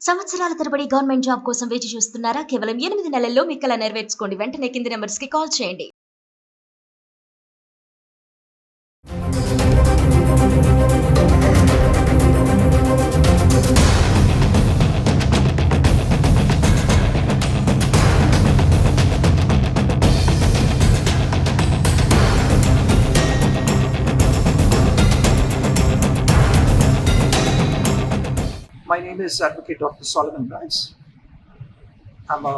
సంవత్సరాల తరబడి government job కోసం వేచి చూస్తున్నారా? కేవలం 8 నెలల్లో మీ కల నెరవేర్చుకోండి. వెంటనే కింది నంబర్స్‌కి కాల్ చేయండి. My name is Advocate Dr. Solomon Bryce. I'm a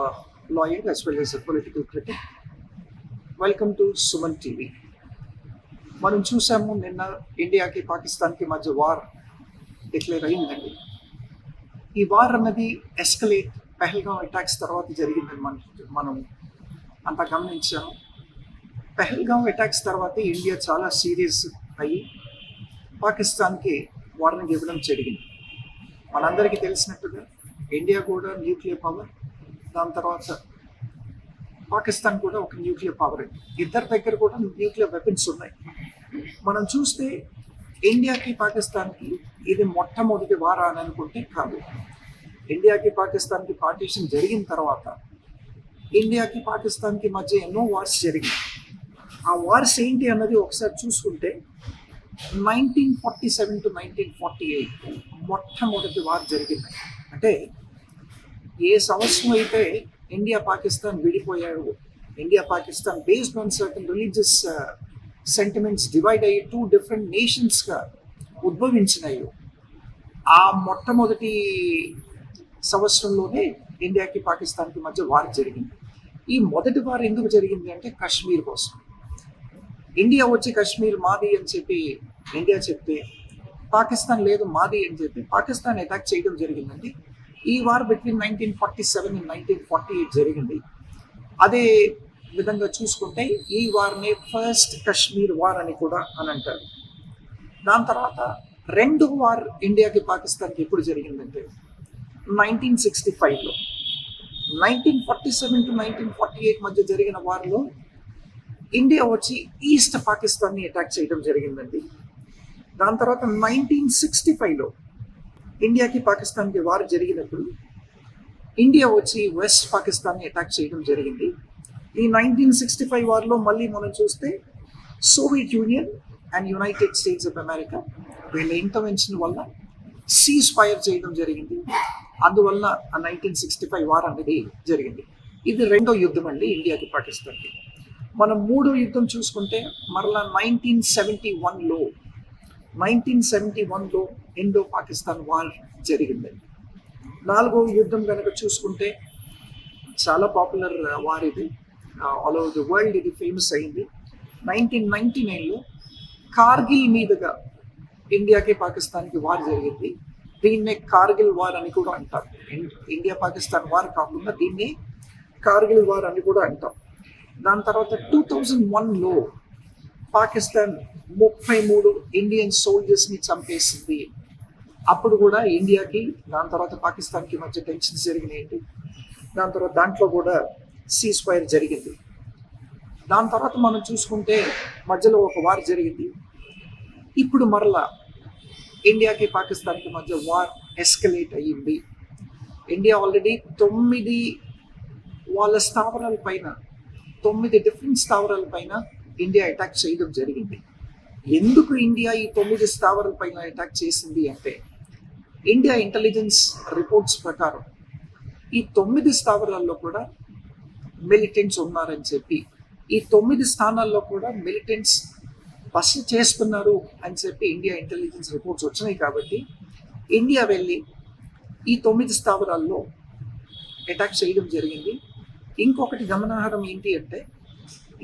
lawyer as well as a political critic. Welcome to Suman TV. మనం చూసాము నిన్న ఇండియాకి పాకిస్తాన్కి మధ్య వార్ డిక్లేర్ అయిందండి. ఈ వార్ అన్నది ఎస్కలేట్ పెహల్గాం అటాక్స్ తర్వాత జరిగిందని మనం అంతా గమనించాము. పెహల్గాం అటాక్స్ తర్వాత ఇండియా చాలా సీరియస్ అయ్యి పాకిస్తాన్కి వార్నింగ్ ఇవ్వడం జరిగింది. మనందరికీ తెలిసినట్టుగా ఇండియా కూడా న్యూక్లియర్ పవర్, దాని తర్వాత పాకిస్తాన్ కూడా ఒక న్యూక్లియర్ పవర్. ఇద్దరి దగ్గర కూడా న్యూక్లియర్ వెపన్స్ ఉన్నాయి. మనం చూస్తే ఇండియాకి పాకిస్తాన్కి ఇది మొట్టమొదటి వార్ అని అనుకుంటే కాదు. ఇండియాకి పాకిస్తాన్కి పార్టీషన్ జరిగిన తర్వాత ఇండియాకి పాకిస్తాన్కి మధ్య ఎన్నో వార్స్ జరిగాయి. ఆ వార్స్ ఏంటి అన్నది ఒకసారి చూసుకుంటే 1947 to 1948 మొట్టమొదటి వార్ జరిగింది. అంటే ఏ సంవత్సరం అయితే ఇండియా పాకిస్తాన్ విడిపోయాడు, India Pakistan based on certain religious sentiments divide అయ్యి 2 డిఫరెంట్ నేషన్స్గా ఉద్భవించినాయో ఆ మొట్టమొదటి సంవత్సరంలోనే ఇండియాకి పాకిస్తాన్కి మధ్య వార్ జరిగింది. ఈ మొదటి వార్ ఎందుకు జరిగింది అంటే కాశ్మీర్ కోసం. ఇండియా వచ్చి కాశ్మీర్ మాది అని చెప్పి ఇండియా చెప్తే, పాకిస్తాన్ లేదు మాది అని చెప్పి పాకిస్తాన్ అటాక్ చేయడం జరిగిందండి. ఈ వార్ బిట్వీన్ 1947 and 1948 జరిగింది. అదే విధంగా చూసుకుంటే ఈ వార్ని ఫస్ట్ కాశ్మీర్ వార్ అని కూడా అని అంటారు. దాని తర్వాత రెండో వార్ ఇండియాకి పాకిస్తాన్కి ఎప్పుడు జరిగిందంటే 1965లో. 1947 to 1948 మధ్య జరిగిన వార్లో ఇండియా వచ్చి ఈస్ట్ పాకిస్తాన్ని అటాక్ చేయడం జరిగిందండి. దాని తర్వాత 1965లో ఇండియాకి పాకిస్తాన్కి వార్ జరిగినప్పుడు ఇండియా వచ్చి వెస్ట్ పాకిస్తాన్ని అటాక్ చేయడం జరిగింది. ఈ 1965 వార్లో మళ్ళీ మనం చూస్తే Soviet union and United states of America వీళ్ళ ఇంటర్వెన్షన్ వల్ల సీజ్ ఫైర్ చేయడం జరిగింది. అందువల్ల ఆ 1965 వార్ అనేది జరిగింది. ఇది రెండో యుద్ధం అండి ఇండియాకి పాకిస్తాన్కి. మనం మూడో యుద్ధం చూసుకుంటే మరలా 1971లో ఇండో పాకిస్తాన్ వార్ జరిగిందండి. నాలుగో యుద్ధం కనుక చూసుకుంటే చాలా పాపులర్ వార్ ఇది, ఆల్ ఓవర్ ది వరల్డ్ ఇది ఫేమస్ అయింది. 1999లో కార్గిల్ మీదుగా ఇండియాకి పాకిస్తాన్కి వార్ జరిగింది. దీన్నే కార్గిల్ వార్ అని కూడా అంటారు. ఇండియా పాకిస్తాన్ వార్ కాకుండా దీన్నే కార్గిల్ వార్ అని కూడా అంటాం. దాని తర్వాత 2001లో పాకిస్తాన్ 33 ఇండియన్ సోల్జర్స్ని చంపేసింది. అప్పుడు కూడా ఇండియాకి దాని తర్వాత పాకిస్తాన్కి మధ్య టెన్షన్స్ జరిగినాయండి. దాని తర్వాత దాంట్లో కూడా సీజ్ ఫైర్ జరిగింది. దాని తర్వాత మనం చూసుకుంటే మధ్యలో ఒక వార్ జరిగింది. ఇప్పుడు మరలా ఇండియాకి పాకిస్తాన్కి మధ్య వార్ ఎస్కలేట్ అయ్యింది. ఇండియా ఆల్రెడీ 9 వాళ్ళ స్థావరాల పైన 9 డిఫరెంట్ స్థావరాల పైన ఇండియా అటాక్ చేయడం జరిగింది. ఎందుకు ఇండియా ఈ 9 స్థావరాల పైన అటాక్ చేసింది అంటే ఇండియా ఇంటెలిజెన్స్ రిపోర్ట్స్ ప్రకారం ఈ 9 స్థావరాల్లో కూడా మిలిటెంట్స్ ఉన్నారని చెప్పి, ఈ 9 స్థానాల్లో కూడా మిలిటెంట్స్ బస చేస్తున్నారు అని చెప్పి ఇండియా ఇంటెలిజెన్స్ రిపోర్ట్స్ వచ్చినాయి. కాబట్టి ఇండియా వెళ్ళి ఈ 9 స్థావరాల్లో అటాక్ చేయడం జరిగింది. ఇంకొకటి గమనార్హం ఏంటి అంటే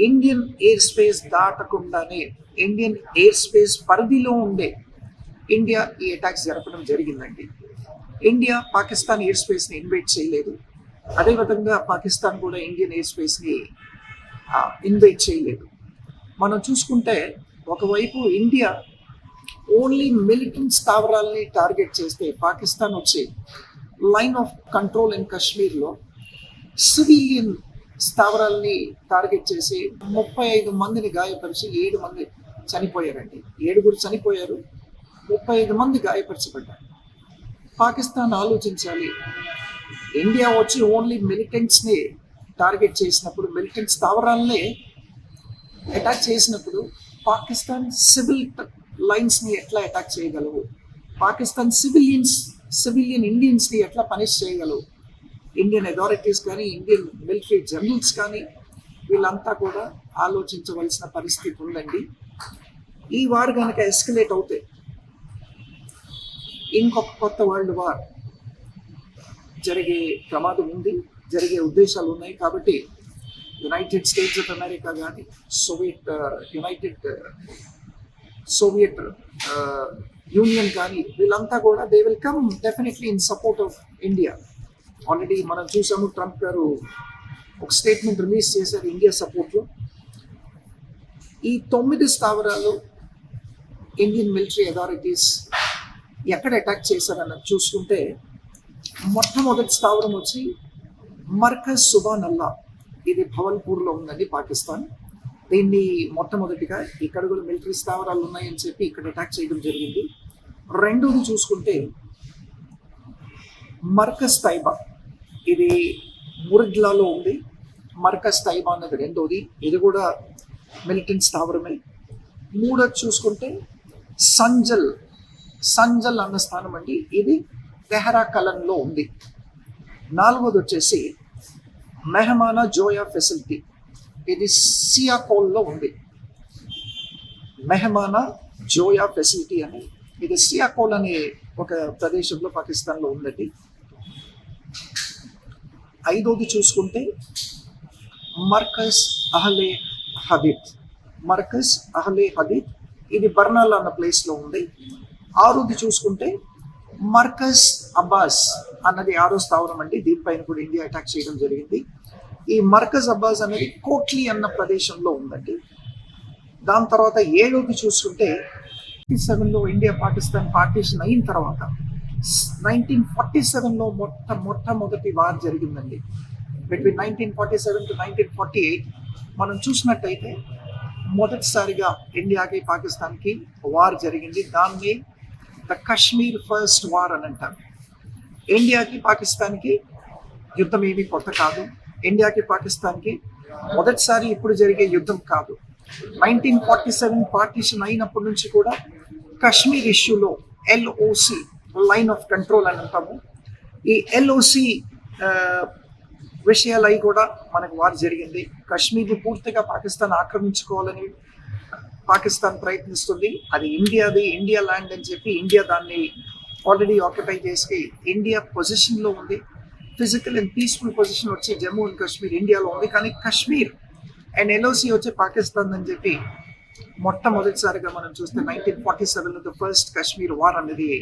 ఇండియన్ ఎయిర్ స్పేస్ దాటకుండానే ఇండియన్ ఎయిర్ స్పేస్ పరిధిలో ఉండే ఇండియా ఈ అటాక్స్ జరపడం జరిగిందండి. ఇండియా పాకిస్తాన్ ఎయిర్ స్పేస్ని ఇన్వైట్ చేయలేదు. అదేవిధంగా పాకిస్తాన్ కూడా ఇండియన్ ఎయిర్ స్పేస్ని ఇన్వైట్ చేయలేదు. మనం చూసుకుంటే ఒకవైపు ఇండియా ఓన్లీ మిలిటెంట్ స్థావరాలని టార్గెట్ చేస్తే, పాకిస్తాన్ వచ్చి లైన్ ఆఫ్ కంట్రోల్ ఇన్ కాశ్మీర్లో సివిలియన్ స్థావరాలని టార్గెట్ చేసి 35 మందిని గాయపరిచి 7 మంది చనిపోయారండి. 7 చనిపోయారు, 35 మంది గాయపరచబడ్డారు. పాకిస్తాన్ ఆలోచించాలి, ఇండియా వచ్చి ఓన్లీ మిలిటెంట్స్ని టార్గెట్ చేసినప్పుడు, మిలిటెంట్ స్థావరాలనే అటాక్ చేసినప్పుడు పాకిస్తాన్ సివిల్ లైన్స్ని ఎట్లా అటాక్ చేయగలవు, పాకిస్తాన్ సివిలియన్ ఇండియన్స్ని ఎట్లా పనిష్ చేయగలవు. ఇండియన్ అథారిటీస్ కానీ, ఇండియన్ మిలిటరీ జనరల్స్ కానీ వీళ్ళంతా కూడా ఆలోచించవలసిన పరిస్థితి ఉందండి. ఈ వార్ కనుక ఎస్కలేట్ అవుతే ఇంకొక కొత్త వరల్డ్ వార్ జరిగే ప్రమాదం ఉంది, జరిగే ఉద్దేశాలు ఉన్నాయి. కాబట్టి యునైటెడ్ స్టేట్స్ ఆఫ్ అమెరికా కానీ, సోవియట్ యూనియన్ కానీ వీళ్ళంతా కూడా they will come definitely in support of India. Already మనం చూసాము, ట్రంప్ గారు ఒక స్టేట్మెంట్ రిలీజ్ చేశారు ఇండియా సపోర్ట్లో. ఈ 9 స్థావరాలు ఇండియన్ మిలిటరీ అథారిటీస్ ఎక్కడ అటాక్ చేశారన్నది చూసుకుంటే, మొట్టమొదటి స్థావరం వచ్చి మర్కజ్ సుబానల్లా, ఇది భవల్పూర్లో ఉందండి పాకిస్తాన్. దీన్ని మొట్టమొదటిగా ఇక్కడ కూడా మిలిటరీ స్థావరాలు ఉన్నాయని చెప్పి ఇక్కడ అటాక్ చేయడం జరిగింది. రెండోది చూసుకుంటే మర్కజ్ తైబా, ఇది మురిడ్లాలో ఉంది. మర్కజ్ తైబా అన్నది రెండోది, ఇది కూడా మిలిటెంట్ స్థావరమే. మూడోది చూసుకుంటే సంజల్ అన్న స్థానం అండి, ఇది తెహరా కలన్లో ఉంది. నాలుగోది వచ్చేసి మెహమానా జోయా ఫెసిలిటీ, ఇది సియాకోల్లో ఉంది. మెహమానా జోయా ఫెసిలిటీ అని, ఇది సియాకోల్ అనే ఒక ప్రదేశంలో పాకిస్తాన్లో ఉందండి. ఐదోది చూసుకుంటే మర్కజ్ అహ్లే హదీద్, ఇది బర్నాలా అన్న ప్లేస్లో ఉంది. ఆరోది చూసుకుంటే మర్కజ్ అబ్బాస్ అన్నది 6వ స్థావరం అండి, దీనిపైన కూడా ఇండియా అటాక్ చేయడం జరిగింది. ఈ మర్కజ్ అబ్బాస్ అనేది కోట్లీ అన్న ప్రదేశంలో ఉందండి. దాని తర్వాత 7వది చూసుకుంటే 1947లో ఇండియా పాకిస్తాన్ పార్టీషన్ అయిన తర్వాత 1947లో మొట్టమొదటి వార్ జరిగిందండి. బిట్వీన్ 1947 to 1948 మనం చూసినట్టయితే మొదటిసారిగా ఇండియాకి పాకిస్తాన్కి వార్ జరిగింది. దాన్ని ద కశ్మీర్ ఫస్ట్ వార్ అని అంటారు. ఇండియాకి పాకిస్తాన్కి యుద్ధం ఏమీ కొత్త కాదు. ఇండియాకి పాకిస్తాన్కి మొదటిసారి ఇప్పుడు జరిగే యుద్ధం కాదు. 1947 పార్టీషన్ అయినప్పటి నుంచి కూడా కశ్మీర్ ఇష్యూలో LOC, లైన్ ఆఫ్ కంట్రోల్ అని అంటాము, ఈ LOC విషయాలై కూడా మనకు వార్ జరిగింది. కశ్మీర్ని పూర్తిగా పాకిస్తాన్ ఆక్రమించుకోవాలని పాకిస్తాన్ ప్రయత్నిస్తుంది. అది ఇండియా ల్యాండ్ అని చెప్పి ఇండియా దాన్ని ఆల్రెడీ ఆక్యుపై చేసి ఇండియా పొజిషన్లో ఉంది. ఫిజికల్ అండ్ పీస్ఫుల్ పొజిషన్ వచ్చి జమ్మూ అండ్ కాశ్మీర్ ఇండియాలో ఉంది. కానీ కశ్మీర్ అండ్ LOC వచ్చి పాకిస్తాన్ అని చెప్పి మొట్టమొదటిసారిగా మనం చూస్తే 1947లో ద ఫస్ట్ కశ్మీర్ వార్ అనేది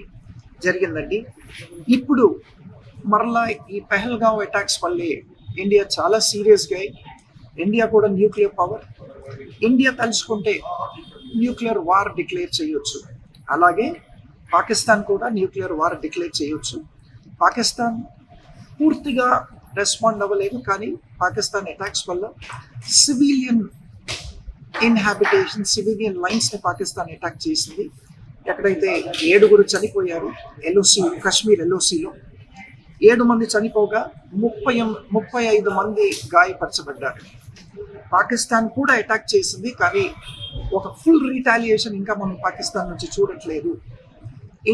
జరిగిందండి. ఇప్పుడు మరలా ఈ పెహల్గావ్ అటాక్స్ వల్లే ఇండియా చాలా సీరియస్గా, ఇండియా కూడా న్యూక్లియర్ పవర్, ఇండియా తలుచుకుంటే న్యూక్లియర్ వార్ డిక్లేర్ చేయొచ్చు. అలాగే పాకిస్తాన్ కూడా న్యూక్లియర్ వార్ డిక్లేర్ చేయొచ్చు. పాకిస్తాన్ పూర్తిగా రెస్పాండ్ అవ్వలేదు, కానీ పాకిస్తాన్ అటాక్స్ వల్ల సివిలియన్ సివిలియన్ లైన్స్ని పాకిస్తాన్ అటాక్ చేసింది. ఎక్కడైతే 7 చనిపోయారు కశ్మీర్ LOCలో, 7 మంది చనిపోగా 35 మంది గాయపరచబడ్డారు. పాకిస్తాన్ కూడా అటాక్ చేసింది, కానీ ఒక ఫుల్ రిటాలియేషన్ ఇంకా మనం పాకిస్తాన్ నుంచి చూడట్లేదు.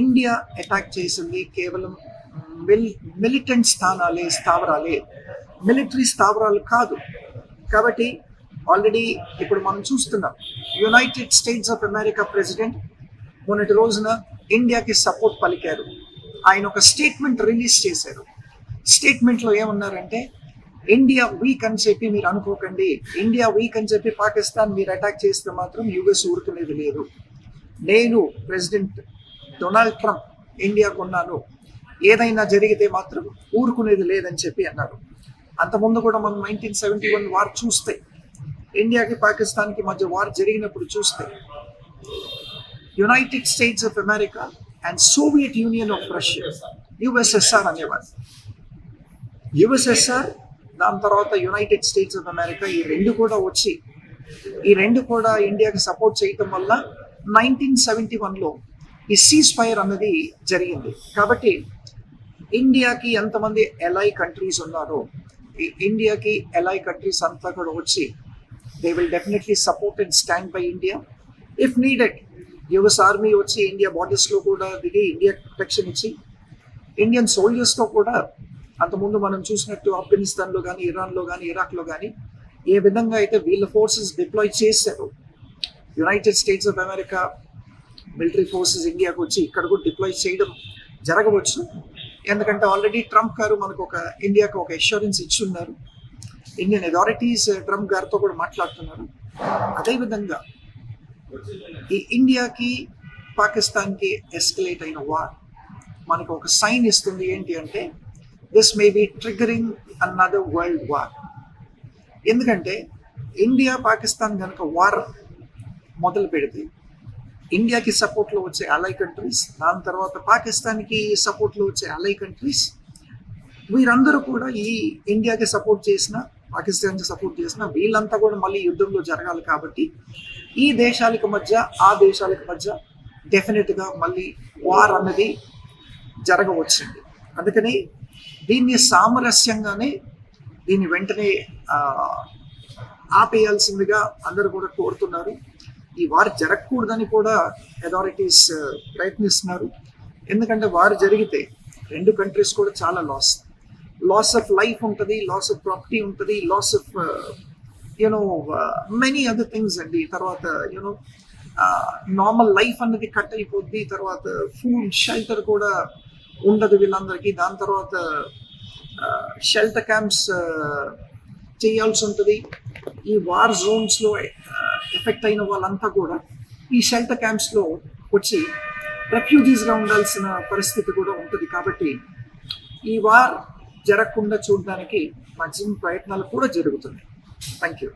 ఇండియా అటాక్ చేసింది కేవలం మిలిటెంట్ స్థావరాలే, మిలిటరీ స్థావరాలు కాదు. కాబట్టి ఆల్రెడీ ఇప్పుడు మనం చూస్తున్నాం, United states of America president మొన్నటి రోజున ఇండియాకి సపోర్ట్ పలికారు. ఆయన ఒక స్టేట్మెంట్ రిలీజ్ చేశారు. స్టేట్మెంట్లో ఏమన్నారంటే, ఇండియా వీక్ అని చెప్పి మీరు అనుకోకండి, ఇండియా వీక్ అని చెప్పి పాకిస్తాన్ మీరు అటాక్ చేస్తే మాత్రం US ఊరుకునేది లేదు. నేను ప్రెసిడెంట్ డొనాల్డ్ ట్రంప్ ఇండియాకు ఉన్నాను, ఏదైనా జరిగితే మాత్రం ఊరుకునేది లేదని చెప్పి అన్నారు. అంతకుముందు కూడా మనం 1971 వార్ చూస్తే, ఇండియాకి పాకిస్తాన్కి మధ్య వార్ జరిగినప్పుడు చూస్తే, United states of America and Soviet union of Russia, USSR అనేవారు. USSR, దాని తర్వాత యునైటెడ్ స్టేట్స్ ఆఫ్ అమెరికా, ఈ రెండు కూడా ఇండియాకి సపోర్ట్ చేయటం వల్ల 1971లో ఈ సీజ్ ఫైర్ అన్నది జరిగింది. కాబట్టి ఇండియాకి ఎంతమంది ఎలై కంట్రీస్ ఉన్నారో ఈ ఇండియాకి ఎలై కంట్రీస్ అంతా కూడా వచ్చి they will definitely support and stand by India if needed. US army వచ్చి ఇండియా బార్డర్స్లో కూడా దిగి ఇండియా ప్రొటెక్షన్ ఇచ్చి ఇండియన్ సోల్జర్స్తో కూడా అంతకుముందు మనం చూసినట్టు ఆఫ్ఘనిస్తాన్లో కానీ ఇరాన్లో కానీ ఇరాక్లో కానీ ఏ విధంగా అయితే వీళ్ళ ఫోర్సెస్ డిప్లాయ్ చేశారు, United states of America military forces ఇండియాకు వచ్చి ఇక్కడ కూడా డిప్లాయ్ చేయడం జరగవచ్చు. ఎందుకంటే ఆల్రెడీ ట్రంప్ గారు మనకు ఇండియాకు ఒక అష్యూరెన్స్ ఇచ్చున్నారు. ఇండియన్ అథారిటీస్ ట్రంప్ గారితో కూడా మాట్లాడుతున్నారు. అదేవిధంగా ఈ ఇండియాకి పాకిస్తాన్కి ఎస్కలేట్ అయిన వార్ మనకు ఒక సైన్ ఇస్తుంది. ఏంటి అంటే this may be triggering another world war. ఎందుకంటే ఇండియా పాకిస్తాన్ కనుక వార్ మొదలు పెడితే ఇండియాకి సపోర్ట్లో వచ్చే అలై కంట్రీస్, దాని తర్వాత పాకిస్తాన్కి సపోర్ట్లో వచ్చే అలై కంట్రీస్, వీరందరూ కూడా ఈ ఇండియాకి సపోర్ట్ చేసిన పాకిస్తాన్కి సపోర్ట్ చేసిన వీళ్ళంతా కూడా మళ్ళీ యుద్ధంలో జరగాలి. కాబట్టి ఈ దేశాలకు మధ్య ఆ దేశాలకు మధ్య డెఫినెట్గా మళ్ళీ వార్ అన్నది జరగవచ్చింది. అందుకని దీన్ని సామరస్యంగానే దీన్ని వెంటనే ఆపేయాల్సిందిగా అందరూ కూడా కోరుతున్నారు. ఈ వార్ జరగకూడదని కూడా అథారిటీస్ ప్రయత్నిస్తున్నారు. ఎందుకంటే వార్ జరిగితే రెండు కంట్రీస్ కూడా చాలా లాస్ ఆఫ్ లైఫ్ ఉంటుంది, లాస్ ఆఫ్ ప్రాపర్టీ ఉంటుంది, loss of many other things అండి. తర్వాత నార్మల్ లైఫ్ అన్నది కట్ అయిపోద్ది. తర్వాత ఫుడ్ షెల్టర్ కూడా ఉండదు వీళ్ళందరికీ. దాని తర్వాత షెల్టర్ క్యాంప్స్ చేయాల్సి ఉంటుంది. ఈ వార్ జోన్స్లో ఎఫెక్ట్ అయిన వాళ్ళంతా కూడా ఈ షెల్టర్ క్యాంప్స్లో వచ్చి రెఫ్యూజీస్గా ఉండాల్సిన పరిస్థితి కూడా ఉంటుంది. కాబట్టి ఈ వార్ జరగకుండా చూడడానికి మాక్సిమం ప్రయత్నాలు కూడా జరుగుతున్నాయి. Thank you.